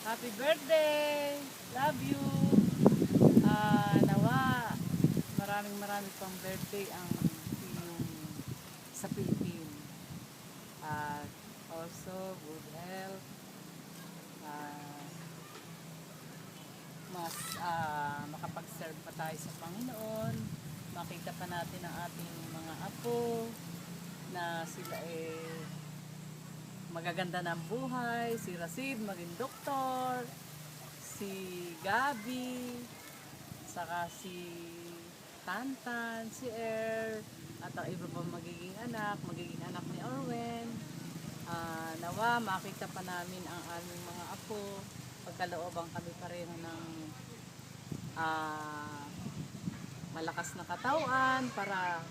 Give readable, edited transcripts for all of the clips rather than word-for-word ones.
Happy birthday! Love you! Nawa, maraming pang birthday ang iyong sa Philippines. At also, good health. Ah, mas makapag-serve pa tayo sa Panginoon. Makita pa natin ang ating mga apo na sila magaganda ng buhay. Si Racid maging doktor, si Gabi, saka si Tantan, si Air, at ang iba pa magiging anak ni Orwen. Nawa makita pa namin ang aming mga apo, pagkalooban kami pareho ng malakas na katawan para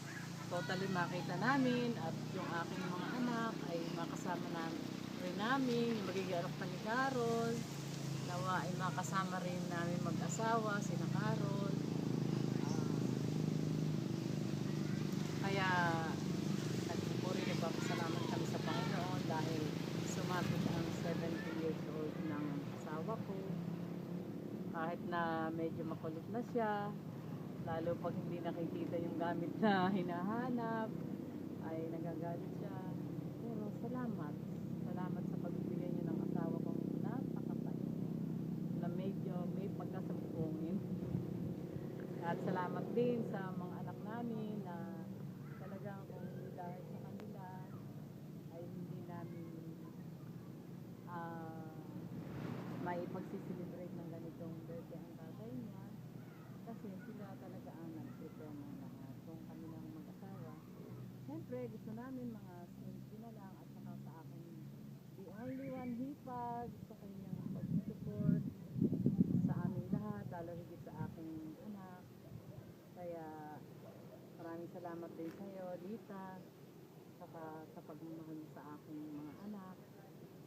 totally makita namin, at yung aking mga anak ay makasama rin namin, yung magiging anak pa ni Carol. Nawa ay makasama rin namin mag-asawa, sina Carol. Kaya nagpupuri, nagpapasalamat kami sa Panginoon dahil sumapit ang 70 years old ng asawa ko. Kahit na medyo makulit na siya, lalo pag hindi nakikita yung gamit na hinahanap, ay nagagalit siya. Pero salamat sa pagbibigay niyo ng asawa kong napakabait na medyo may pagkasampungin. At salamat din sa mga anak namin na talagang kung hindi dahil sa kanila ay hindi namin maipag-celebrate ng ganitong birthday ang tatay niya, kasi sila talaga ang nag-prepare ng lahat. Kung kami ng mag-asawa, siyempre gusto namin mga simple na lang, at saka sa akin the only one hipag, gusto ko niyang pag-support sa aming lahat, lalo higit sa aking anak. Kaya maraming salamat din sa iyo, Dita, saka sa pagmamahal sa aking mga anak,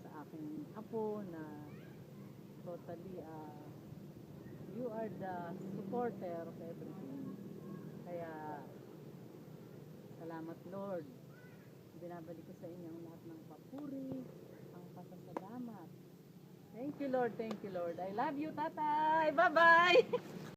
sa aking apo na totally you are the supporter of everything. Kaya salamat, Lord. Binabalik ko sa inyo ang lahat ng papuri, ang pasasalamat. Thank you, Lord. Thank you, Lord. I love you, Tatay. Bye-bye.